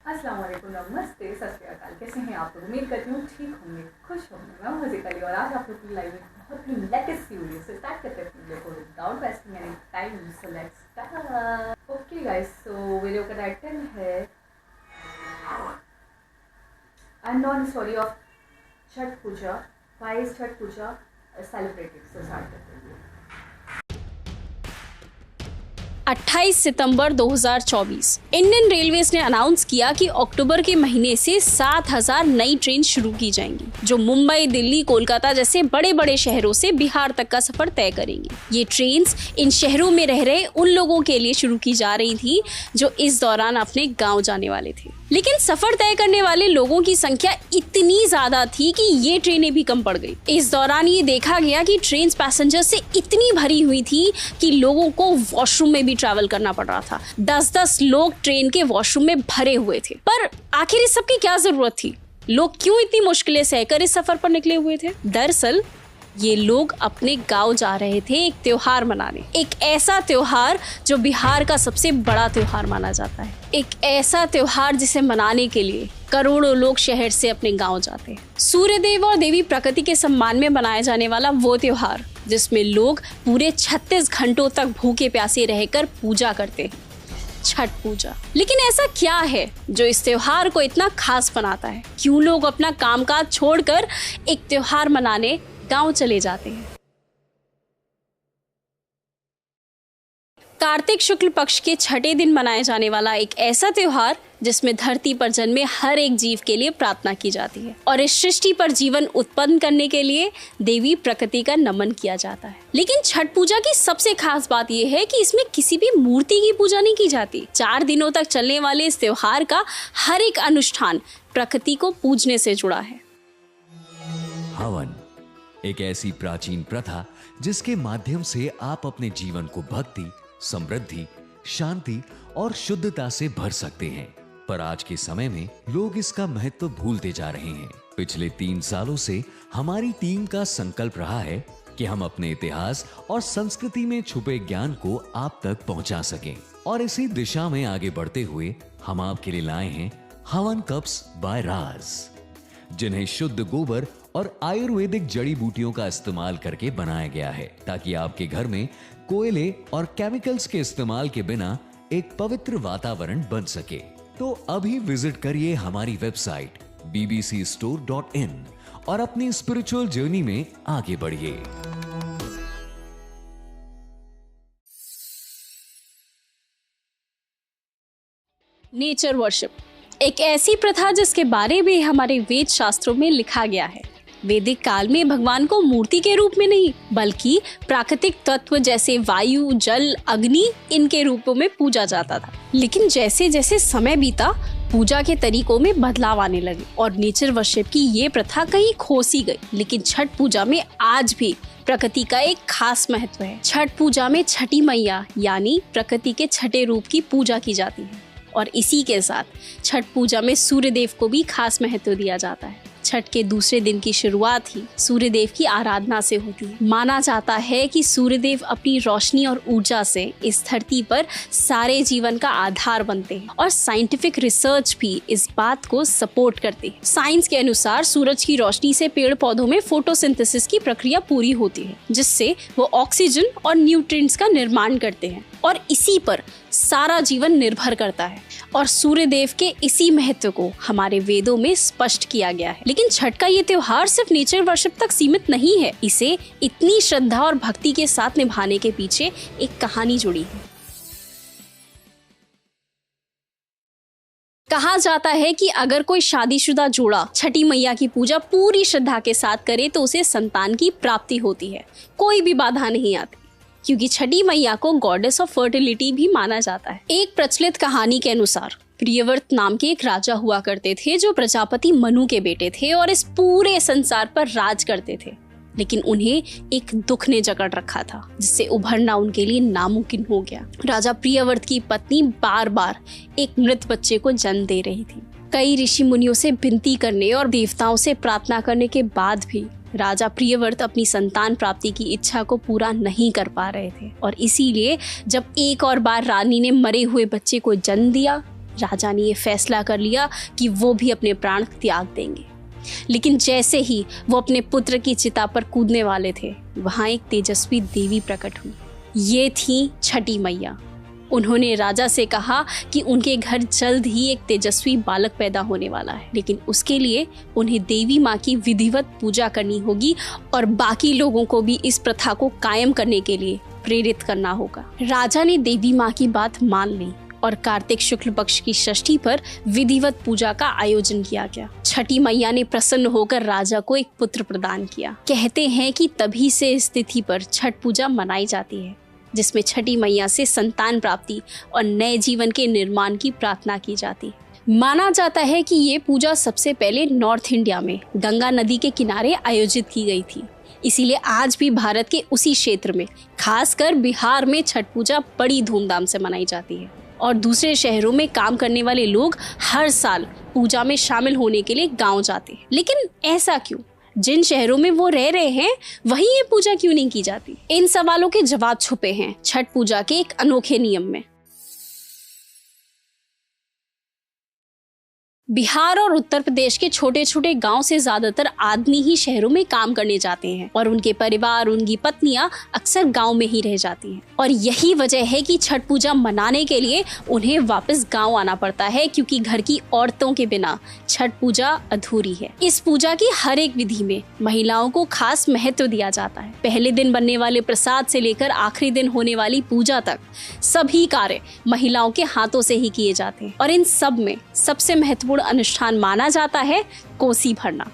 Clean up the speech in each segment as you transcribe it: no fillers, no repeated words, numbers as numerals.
अस्सलाम वालेकुम, नमस्ते, सत श्री अकाल। कैसे हैं आप लोग? उम्मीद करती हूँ ठीक होंगे, खुश होंगे। मैं मज़े और आज आप लोग की लाइव में बहुत ही लेटेस्ट सी वीडियो से स्टार्ट करते हैं वीडियो को without wasting any time. So let's start. Okay guys, so video का टाइटल है unknown story of Chhath Puja. Why is Chhath Puja celebrated? So start करते हैं। 28 सितंबर 2024 इंडियन रेलवेज ने अनाउंस किया कि अक्टूबर के महीने से 7000 नई ट्रेन शुरू की जाएंगी, जो मुंबई, दिल्ली, कोलकाता जैसे बड़े बड़े शहरों से बिहार तक का सफर तय करेंगी। ये ट्रेन्स इन शहरों में रह रहे उन लोगों के लिए शुरू की जा रही थी जो इस दौरान अपने गाँव जाने वाले थे। लेकिन सफर तय करने वाले लोगों की संख्या इतनी ज्यादा थी कि ये ट्रेनें भी कम पड़ गई। इस दौरान ये देखा गया कि ट्रेन पैसेंजर से इतनी भरी हुई थी कि लोगों को वॉशरूम में भी ट्रैवल करना पड़ रहा था। 10-10 लोग ट्रेन के वॉशरूम में भरे हुए थे। पर आखिर इस सब की क्या जरूरत थी? लोग क्यों इतनी मुश्किलें सहकर इस सफर पर निकले हुए थे? दरअसल ये लोग अपने गांव जा रहे थे एक त्योहार मनाने, एक ऐसा त्योहार जो बिहार का सबसे बड़ा त्योहार माना जाता है। एक ऐसा त्योहार जिसे मनाने के लिए करोड़ों लोग शहर से अपने गांव जाते हैं। सूर्यदेव और देवी प्रकृति के सम्मान में मनाया जाने वाला वो त्योहार जिसमें लोग पूरे 36 घंटों तक भूखे प्यासे रहकर पूजा करते हैं, छठ पूजा। लेकिन ऐसा क्या है जो इस त्योहार को इतना खास बनाता है? क्यों लोग अपना कामकाज छोड़कर एक त्योहार मनाने गांव चले जाते हैं? कार्तिक शुक्ल पक्ष के छठे दिन मनाए जाने वाला एक ऐसा त्योहार जिसमें धरती पर जन्मे हर एक जीव के लिए प्रार्थना की जाती है और इस सृष्टि पर जीवन उत्पन्न करने के लिए देवी प्रकृति का नमन किया जाता है। लेकिन छठ पूजा की सबसे खास बात यह है कि इसमें किसी भी मूर्ति की पूजा नहीं की जाती। 4 दिनों तक चलने वाले इस त्योहार का हर एक अनुष्ठान प्रकृति को पूजने से जुड़ा है। हवन एक ऐसी प्राचीन प्रथा जिसके माध्यम से आप अपने जीवन को भक्ति, समृद्धि, शांति और शुद्धता से भर सकते हैं। पर आज के समय में लोग इसका महत्व भूलते जा रहे हैं। पिछले 3 सालों से हमारी टीम का संकल्प रहा है कि हम अपने इतिहास और संस्कृति में छुपे ज्ञान को आप तक पहुंचा सकें। और इसी दिशा में आगे बढ़ते हुए हम आपके लिए लाए हैं हवन कप्स बाय राज, जिन्हें शुद्ध गोबर और आयुर्वेदिक जड़ी बूटियों का इस्तेमाल करके बनाया गया है ताकि आपके घर में कोयले और केमिकल्स के इस्तेमाल के बिना एक पवित्र वातावरण बन सके। तो अभी विजिट करिए हमारी वेबसाइट bbcstore.in और अपनी स्पिरिचुअल जर्नी में आगे बढ़िए। नेचर वर्शिप एक ऐसी प्रथा जिसके बारे में हमारे वेद शास्त्रों में लिखा गया है। वैदिक काल में भगवान को मूर्ति के रूप में नहीं बल्कि प्राकृतिक तत्व जैसे वायु, जल, अग्नि इनके रूपों में पूजा जाता था। लेकिन जैसे जैसे समय बीता पूजा के तरीकों में बदलाव आने लगे और नेचर वर्शिप की ये प्रथा कहीं खो सी गई। लेकिन छठ पूजा में आज भी प्रकृति का एक खास महत्व है। छठ पूजा में छठी मैया यानी प्रकृति के छठे रूप की पूजा की जाती है और इसी के साथ छठ पूजा में सूर्यदेव को भी खास महत्व दिया जाता है। छठ के दूसरे दिन की शुरुआत ही सूर्यदेव की आराधना से होती है। माना जाता है कि सूर्यदेव अपनी रोशनी और ऊर्जा से इस धरती पर सारे जीवन का आधार बनते हैं और साइंटिफिक रिसर्च भी इस बात को सपोर्ट करती है। साइंस के अनुसार सूरज की रोशनी से पेड़ पौधों में फोटोसिंथेसिस की प्रक्रिया पूरी होती है, जिससे वो ऑक्सीजन और न्यूट्रिएंट्स का निर्माण करते हैं और इसी पर सारा जीवन निर्भर करता है। और सूर्यदेव के इसी महत्व को हमारे वेदों में स्पष्ट किया गया है। लेकिन छठ का ये त्योहार सिर्फ नेचर वर्शिप तक सीमित नहीं है। इसे इतनी श्रद्धा और भक्ति के साथ निभाने के पीछे एक कहानी जुड़ी है। कहा जाता है कि अगर कोई शादीशुदा जोड़ा छठी मैया की पूजा पूरी श्रद्धा के साथ करे तो उसे संतान की प्राप्ति होती है, कोई भी बाधा नहीं आती, क्योंकि छठी मैया को गॉडेस ऑफ फर्टिलिटी भी माना जाता है। एक प्रचलित कहानी के अनुसार प्रियव्रत नाम के एक राजा हुआ करते थे जो प्रजापति मनु के बेटे थे और इस पूरे संसार पर राज करते थे। लेकिन उन्हें एक दुख ने जकड़ रखा था जिससे उभरना उनके लिए नामुमकिन हो गया। राजा प्रियव्रत की पत्नी बार बार एक मृत बच्चे को जन्म दे रही थी। कई ऋषि मुनियों से विनती करने और देवताओं से प्रार्थना करने के बाद भी राजा प्रियव्रत अपनी संतान प्राप्ति की इच्छा को पूरा नहीं कर पा रहे थे और इसीलिए जब एक और बार रानी ने मरे हुए बच्चे को जन्म दिया राजा ने ये फैसला कर लिया कि वो भी अपने प्राण त्याग देंगे। लेकिन जैसे ही वो अपने पुत्र की चिता पर कूदने वाले थे, वहां एक तेजस्वी देवी प्रकट हुई। ये थी छठी मैया। उन्होंने राजा से कहा कि उनके घर जल्द ही एक तेजस्वी बालक पैदा होने वाला है, लेकिन उसके लिए उन्हें देवी माँ की विधिवत पूजा करनी होगी और बाकी लोगों को भी इस प्रथा को कायम करने के लिए प्रेरित करना होगा। राजा ने देवी माँ की बात मान ली और कार्तिक शुक्ल पक्ष की षष्ठी पर विधिवत पूजा का आयोजन किया गया। छठी मैया ने प्रसन्न होकर राजा को एक पुत्र प्रदान किया। कहते हैं कि तभी से इस तिथि पर छठ पूजा मनाई जाती है, जिसमें छठी मैया से संतान प्राप्ति और नए जीवन के निर्माण की प्रार्थना की जाती है। माना जाता है कि ये पूजा सबसे पहले नॉर्थ इंडिया में गंगा नदी के किनारे आयोजित की गई थी। इसीलिए आज भी भारत के उसी क्षेत्र में, खासकर बिहार में, छठ पूजा बड़ी धूमधाम से मनाई जाती है और दूसरे शहरों में काम करने वाले लोग हर साल पूजा में शामिल होने के लिए गांव जाते हैं। लेकिन ऐसा क्यों? जिन शहरों में वो रह रहे हैं वहीं ये पूजा क्यों नहीं की जाती? इन सवालों के जवाब छुपे हैं छठ पूजा के एक अनोखे नियम में। बिहार और उत्तर प्रदेश के छोटे छोटे गांव से ज्यादातर आदमी ही शहरों में काम करने जाते हैं और उनके परिवार, उनकी पत्नियां अक्सर गांव में ही रह जाती हैं। और यही वजह है कि छठ पूजा मनाने के लिए उन्हें वापस गांव आना पड़ता है, क्योंकि घर की औरतों के बिना छठ पूजा अधूरी है। इस पूजा की हर एक विधि में महिलाओं को खास महत्व दिया जाता है। पहले दिन बनने वाले प्रसाद से लेकर आखिरी दिन होने वाली पूजा तक सभी कार्य महिलाओं के हाथों से ही किए जाते हैं। और इन सब में सबसे महत्वपूर्ण अनुष्ठान माना जाता है कोसी भरना,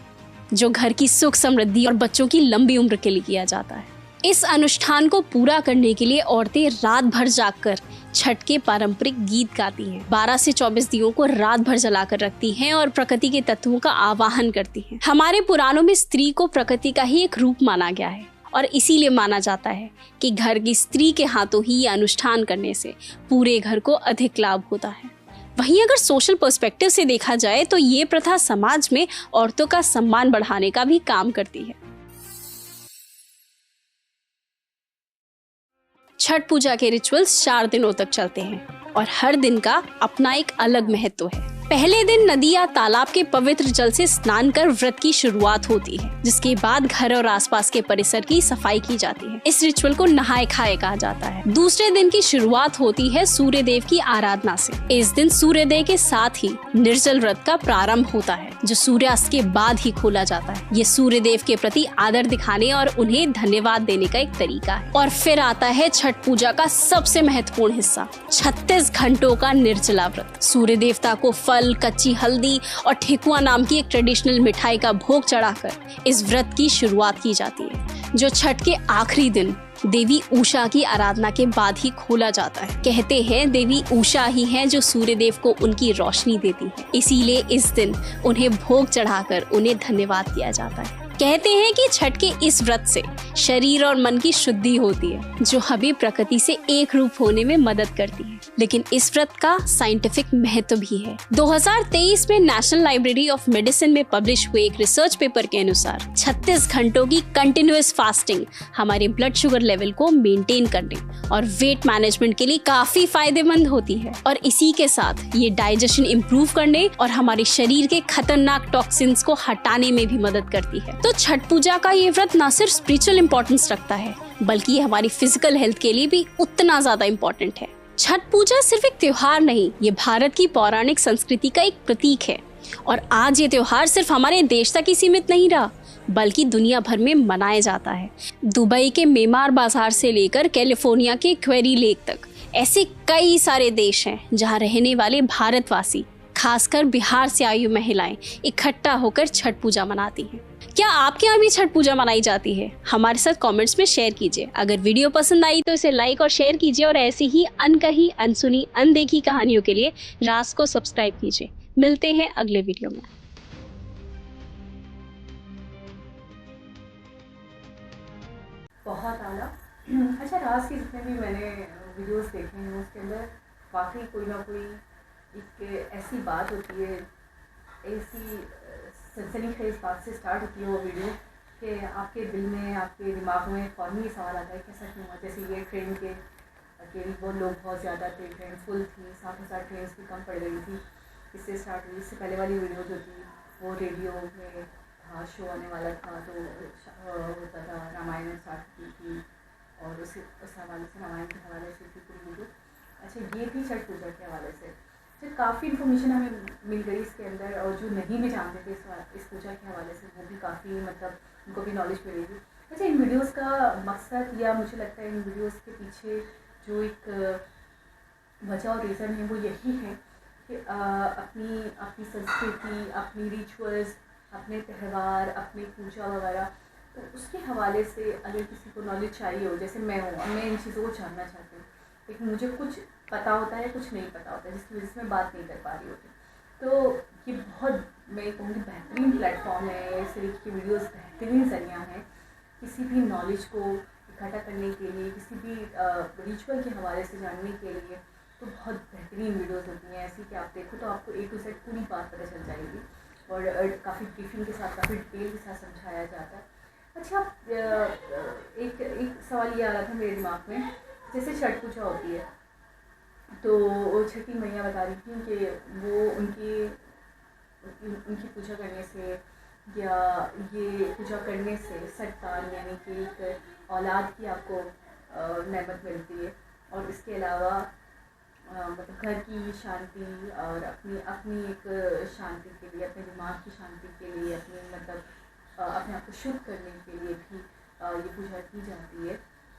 जो घर की सुख समृद्धि और बच्चों की लंबी उम्र के लिए किया जाता है। इस अनुष्ठान को पूरा करने के लिए औरतें रात भर जागकर छठ के पारंपरिक गीत गाती हैं। 12 से 24 दियों को रात भर जलाकर रखती हैं और प्रकृति के तत्वों का आवाहन करती हैं। हमारे पुराणों में स्त्री को प्रकृति का ही एक रूप माना गया है और इसीलिए माना जाता है कि घर की स्त्री के हाथों ही ये अनुष्ठान करने से पूरे घर को अधिक लाभ होता है। वहीं अगर सोशल पर्सपेक्टिव से देखा जाए तो ये प्रथा समाज में औरतों का सम्मान बढ़ाने का भी काम करती है। छठ पूजा के रिचुअल्स 4 दिनों तक चलते हैं और हर दिन का अपना एक अलग महत्व है। पहले दिन नदी या तालाब के पवित्र जल से स्नान कर व्रत की शुरुआत होती है, जिसके बाद घर और आसपास के परिसर की सफाई की जाती है। इस रिचुअल को नहाए खाए कहा जाता है। दूसरे दिन की शुरुआत होती है सूर्य देव की आराधना से। इस दिन सूर्य देव के साथ ही निर्जल व्रत का प्रारंभ होता है, जो सूर्यास्त के बाद ही खोला जाता है। ये सूर्य देव के प्रति आदर दिखाने और उन्हें धन्यवाद देने का एक तरीका है। और फिर आता है छठ पूजा का सबसे महत्वपूर्ण हिस्सा, 36 घंटों का निर्जला व्रत। सूर्य देवता को फल, कच्ची हल्दी और ठेकुआ नाम की एक ट्रेडिशनल मिठाई का भोग चढ़ाकर इस व्रत की शुरुआत की जाती है, जो छठ के आखिरी दिन देवी उषा की आराधना के बाद ही खोला जाता है। कहते हैं देवी उषा ही है जो सूर्य देव को उनकी रोशनी देती है, इसीलिए इस दिन उन्हें भोग चढ़ाकर उन्हें धन्यवाद दिया जाता है। कहते हैं कि छठ के इस व्रत से शरीर और मन की शुद्धि होती है, जो हमें प्रकृति से एक रूप होने में मदद करती है। लेकिन इस व्रत का साइंटिफिक महत्व भी है। 2023 में नेशनल लाइब्रेरी ऑफ मेडिसिन में पब्लिश हुए एक रिसर्च पेपर के अनुसार 36 घंटों की कंटिन्यूअस फास्टिंग हमारे ब्लड शुगर लेवल को मेंटेन करने और वेट मैनेजमेंट के लिए काफी फायदेमंद होती है। और इसी के साथ ये डाइजेशन इम्प्रूव करने और हमारे शरीर के खतरनाक टॉक्सिन्स को हटाने में भी मदद करती है। तो छठ पूजा का ये व्रत न सिर्फ स्पिरिचुअल इंपॉर्टेंस रखता है, बल्कि ये हमारी फिजिकल हेल्थ के लिए भी उतना ज्यादा इम्पोर्टेंट है। छठ पूजा सिर्फ एक त्योहार नहीं, ये भारत की पौराणिक संस्कृति का एक प्रतीक है। और आज ये त्योहार सिर्फ हमारे देश तक ही सीमित नहीं रहा, बल्कि दुनिया भर में मनाया जाता है। दुबई के मेमार बाजार से लेकर कैलिफोर्निया के क्वेरी लेक तक ऐसे कई सारे देश हैं जहाँ रहने वाले भारतवासी, खासकर बिहार से आई महिलाएं, इकट्ठा होकर छठ पूजा मनाती हैं। क्या आपके यहाँ भी छठ पूजा मनाई जाती है? हमारे साथ कमेंट्स में शेयर कीजिए। अगर वीडियो पसंद आई तो इसे लाइक और शेयर कीजिए और ऐसी ही अनकही, अनसुनी, अनदेखी कहानियों के लिए राज को सब्सक्राइब कीजिए। मिलते हैं अगले वीडियो में। बहुत आला। अच्छा, राज की जितने भी मैंने वीडियोस देखे हैं उसके अंदर वाकई कोई ना कोई एक ऐसी बात होती है, ऐसी सनसनीखेज बात से स्टार्ट होती है वो वीडियो कि आपके दिल में, आपके दिमाग में फौरन ही सवाल आता है कि सच में, जैसे ये ट्रेन के अकेली, वो लोग बहुत ज़्यादा थे, ट्रेन फुल थी, 60,000 ट्रेन भी कम पड़ गई थी। इससे स्टार्ट हुई। इससे पहले वाली वीडियो जो थी वो रेडियो में था, शो आने वाला था, तो होता था, रामायण स्टार्ट की थी और उस हवाले से, रामायण के हवाले से थी पूरी वीडियो। अच्छा, ये थी छठ पूजा के हवाले से। तो काफ़ी इन्फॉर्मेशन हमें मिल गई इसके अंदर, और जो नहीं भी जानते थे इस पूजा के हवाले से, वो भी काफ़ी मतलब उनको भी नॉलेज मिलेगी। अच्छा, इन वीडियोस का मकसद, या मुझे लगता है इन वीडियोस के पीछे जो एक वजह और रीज़न है वो यही है कि अपनी अपनी संस्कृति, अपनी रिचुअल्स, अपने त्यौहार, अपनी पूजा वगैरह, तो उसके हवाले से अगर किसी को नॉलेज चाहिए हो, जैसे मैं हूँ, मैं इन चीज़ों को जानना चाहती हूँ, लेकिन मुझे कुछ पता होता है, कुछ नहीं पता होता है, जिसकी वजह से मैं बात नहीं कर पा रही होती। तो ये बहुत, मैं कहूँगी, बेहतरीन प्लेटफॉर्म है। इस तरीके की वीडियोस बेहतरीन ज़रिया हैं किसी भी नॉलेज को इकट्ठा करने के लिए, किसी भी रिचुअल के हवाले से जानने के लिए। तो बहुत बेहतरीन वीडियोस होती हैं ऐसी कि आप देखो तो आपको A to Z पूरी बात पता चल जाएगी, और काफ़ी ब्रीफिंग के साथ, काफ़ी डिटेल के साथ समझाया जाता है। अच्छा, एक सवाल ये आ रहा था मेरे दिमाग में, जैसे छठ पूजा होती है, तो छठी मैया बता रही थी कि वो उनकी पूजा करने से, या ये पूजा करने से संतान, यानी कि एक औलाद की आपको नेमत मिलती है, और इसके अलावा मतलब घर की शांति, और अपनी एक शांति के लिए, अपने दिमाग की शांति के लिए, अपने मतलब अपने आप को शुद्ध करने के लिए भी ये पूजा की जाती है।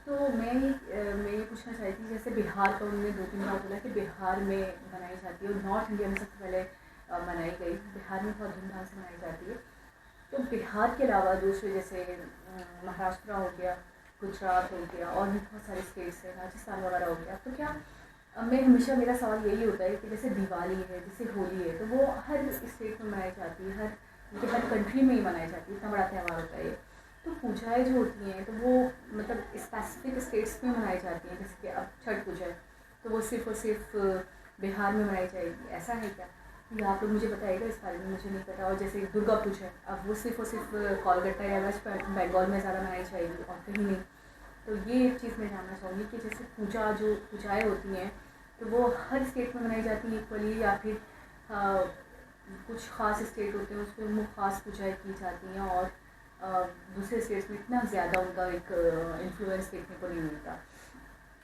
तो मैं ये पूछना चाहती थी, जैसे बिहार का उन्होंने 2-3 बार बोला कि बिहार में मनाई जाती है, और नॉर्थ इंडिया में सबसे पहले मनाई गई, बिहार में बहुत धूमधाम से मनाई जाती है। तो बिहार के अलावा दूसरे, जैसे महाराष्ट्र हो गया, गुजरात हो गया, और भी बहुत सारे स्टेट्स हैं, राजस्थान वगैरह हो गया, तो क्या मैं हमेशा, मेरा सवाल यही होता है कि जैसे दिवाली है, जैसे होली है, तो वो हर स्टेट में मनाई जाती है, हर कंट्री में ही मनाई जाती है, इतना बड़ा त्यौहार होता है। तो पूजाएँ जो होती हैं, तो वो मतलब स्पेसिफिक स्टेट्स में मनाई जाती हैं, जैसे कि अब छठ पूजा है, तो वो सिर्फ़ और सिर्फ बिहार में मनाई जाएगी, ऐसा है क्या? या आप लोग मुझे बताइएगा इस बारे में, मुझे नहीं पता। और जैसे दुर्गा पूजा है, अब वो सिर्फ़ और सिर्फ कोलकाता या वेस्ट बंगाल में ज़्यादा मनाई जाएगी, और कहीं नहीं। तो ये एक चीज़ मैं जानना चाहूँगी कि जैसे पूजाएँ होती हैं, तो वो हर स्टेट में मनाई जाती हैं इक्वली, या फिर कुछ ख़ास स्टेट होते हैं उसमें वो ख़ास पूजाएँ की जाती हैं, और दूसरे स्टेट्स में इतना ज़्यादा उनका एक इन्फ्लुएंस देखने को नहीं मिलता।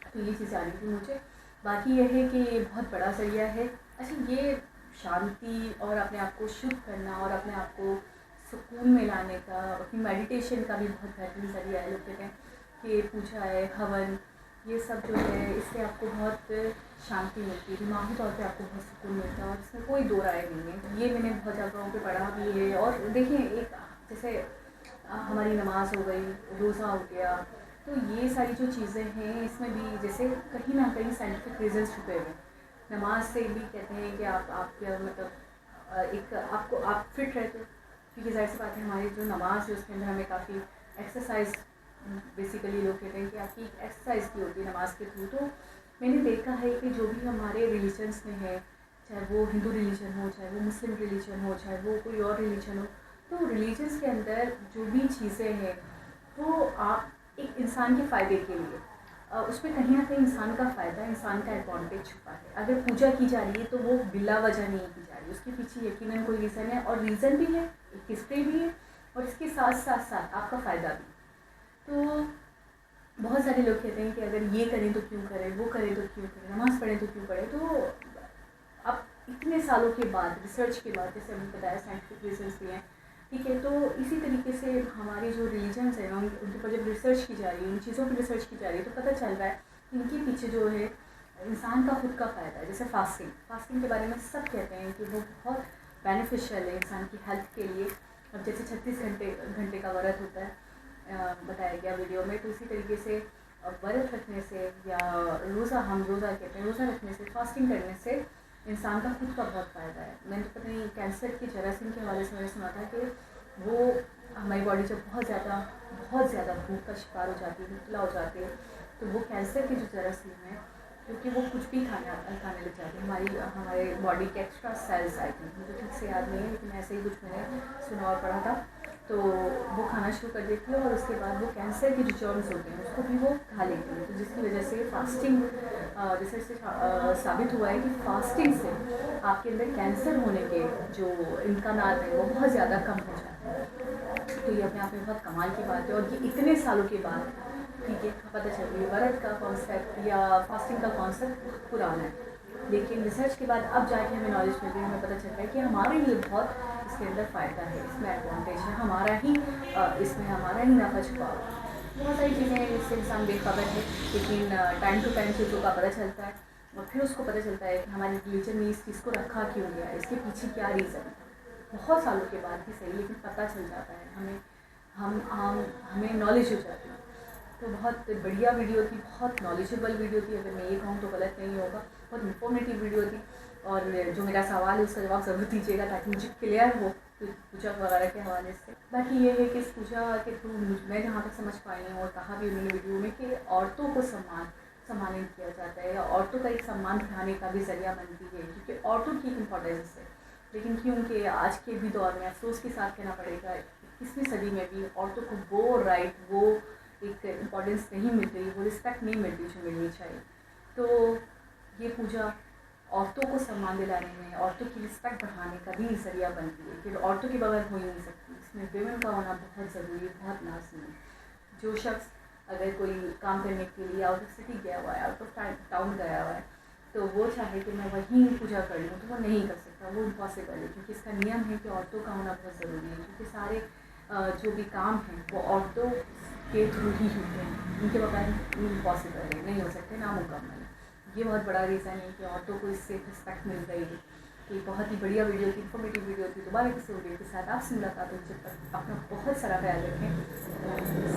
तो ये चीज़ आ रही थी मुझे। बाकी यह है कि ये बहुत बड़ा ज़रिया है। अच्छा, ये शांति और अपने आप को शुद्ध करना, और अपने आप को सुकून में लाने का, अपनी मेडिटेशन का भी बहुत बेहतरीन ज़रिया है। लोग कहते हैं कि पूजा है, हवन, ये सब जो है, इससे आपको बहुत शांति मिलती है, दिमागी तौर पे आपको बहुत सुकून मिलता है, और इसमें कोई दो राय नहीं है। ये मैंने बहुत जगहों पे पढ़ा भी है। और देखिए, एक जैसे हमारी नमाज हो गई, रोज़ा हो गया, तो ये सारी जो चीज़ें हैं, इसमें भी जैसे कहीं ना कहीं साइंटिफिक रीजंस छुपे हुए हैं। नमाज से भी कहते हैं कि आप मतलब एक आप फिट रहते हो, क्योंकि ज़ाहिर सी बात है, हमारी जो नमाज है उसके अंदर हमें काफ़ी एक्सरसाइज, बेसिकली लोग कहते हैं कि आपकी एक्सरसाइज की होती है नमाज के थ्रू। तो मैंने देखा है कि जो भी हमारे रिलीजन्स में है, चाहे वो हिंदू रिलीजन हो, चाहे वो मुस्लिम रिलीजन हो, चाहे वो कोई और रिलीजन हो, तो रिलीजन्स के अंदर जो भी चीज़ें हैं, वो आप एक इंसान के फ़ायदे के लिए, उसमें कहीं ना कहीं इंसान का फ़ायदा, इंसान का एडवांटेज छुपा है। अगर पूजा की जा रही है तो वो बिला वजह नहीं की जा रही, उसके पीछे यकीनन कोई रीज़न है, और रीज़न भी है, एक हिस्ट्री भी है, और इसके साथ साथ साथ आपका फ़ायदा भी। तो बहुत सारे लोग कहते हैं कि अगर ये करें तो क्यों करें, वो करें तो क्यों करें, नमाज़ पढ़ें तो क्यों पढ़ें। तो अब इतने सालों के बाद, रिसर्च के बाद, जैसे हमने बताया साइंटिफिक रीजंस भी हैं, ठीक है, तो इसी तरीके से हमारे जो रिलीजन्स हैं, उनके ऊपर जब रिसर्च की जा रही है, इन चीज़ों पर रिसर्च की जा रही है, तो पता चल रहा है इनके पीछे जो है इंसान का खुद का फ़ायदा है। जैसे फास्टिंग के बारे में सब कहते हैं कि वो बहुत बेनिफिशियल है इंसान की हेल्थ के लिए। अब जैसे 36 घंटे का व्रत होता है, बताया गया वीडियो में, तो इसी तरीके से व्रत रखने से, या हम रोज़ा कहते हैं, रोज़ा रखने से, फास्टिंग करने से इंसान का खुद का बहुत फ़ायदा है। मैंने तो पता नहीं, कैंसर के जरासीम के हवाले से मैंने सुना था कि वो हमारी बॉडी जब बहुत ज़्यादा भूख का शिकार हो जाती है, मुबतला हो जाती है, तो वो कैंसर के जो जरासीम हैं, क्योंकि वो कुछ भी खाने लग जाते हैं, हमारे बॉडी के एक्स्ट्रा सेल्स, आई थिंक मुझे ठीक से याद नहीं है, लेकिन ऐसे ही कुछ मैंने सुना और पढ़ा था। तो वो खाना शुरू कर देती है और उसके बाद वो कैंसर के जो जर्म्स होते हैं उसको भी वो खा लेती है। तो जिसकी वजह से फास्टिंग रिसर्च से साबित हुआ है कि फास्टिंग से आपके अंदर कैंसर होने के जो इम्कानात हैं वो बहुत ज़्यादा कम हो जाते हैं। तो ये अपने आप में बहुत कमाल की बात है और ये इतने सालों के बाद ठीक है पता चल रही है। व्रत का कॉन्सेप्ट या फास्टिंग का कॉन्सेप्ट पुराना है, लेकिन रिसर्च के बाद अब जाके हमें नॉलेज मिल रही है, हमें पता चल रहा है कि हमारे लिए बहुत इसके अंदर फ़ायदा है, इसमें एडवांटेज है, इसमें हमारा ही नफा छुपा हुआ है। बहुत सारी चीज़ें हैं जिससे इंसान बेखबर है, लेकिन टाइम टू टाइम चीज़ों का पता चलता है और फिर उसको पता चलता है कि हमारे रिलीजन में इस चीज़ को रखा क्यों गया है, इसके पीछे क्या रीज़न है। बहुत सालों के बाद ही सही, लेकिन पता चल जाता है हमें नॉलेज हो जाती है। तो बहुत बढ़िया वीडियो थी, बहुत नॉलेजेबल वीडियो थी, अगर मैं ये कहूँ तो गलत नहीं होगा। बहुत इन्फॉर्मेटिव वीडियो थी और जो मेरा सवाल है उसका जवाब ज़रूर दीजिएगा ताकि मुझे क्लियर हो पूजा वगैरह के हवाले से। बाकी ये है कि इस पूजा के थ्रू मैं जहाँ तक समझ पाई हूँ और कहा भी उन्होंने वीडियो में कि औरतों को सम्मानित किया जाता है या औरतों का एक सम्मान दिखाने का भी ज़रिया बनती है, क्योंकि औरतों की इम्पोर्टेंस है। लेकिन क्योंकि आज के भी दौर में अफसोस के साथ कहना पड़ेगा 21वीं सदी में भी औरतों को वो राइट, वो एक इम्पोर्टेंस नहीं मिल रही, वो रिस्पेक्ट नहीं मिल रही जो मिलनी चाहिए। तो ये पूजा औरतों को सम्मान दिलाने में, औरतों की रिस्पेक्ट बढ़ाने का भी ज़रिया बनती है कि औरतों के बगैर हो ही नहीं सकती। इसमें विमेन का होना बहुत ज़रूरी है, बहुत लाजमी है। जो शख्स अगर कोई काम करने के लिए आउट ऑफ सिटी गया हुआ है, आउट ऑफ टाउन गया हुआ है, तो वो चाहे कि मैं वहीं पूजा कर लूँ तो वो नहीं कर सकता, वो इम्पॉसिबल है, क्योंकि इसका नियम है कि औरतों का होना बहुत ज़रूरी है। क्योंकि सारे जो भी काम हैं वो औरतों के थ्रू ही होते हैं, उनके बगैर इम्पॉसिबल है, नहीं हो सकते, नामुकम्मल है। ये बहुत बड़ा रीज़न है कि औरतों को इससे रिस्पेक्ट मिल रही है। कि बहुत ही बढ़िया वीडियो थी, इन्फॉर्मेटिव वीडियो थी। दोबारा किसी वीडियो के साथ आपसे मुलाकात होगी। जब तक अपना बहुत सारा ख्याल रखें।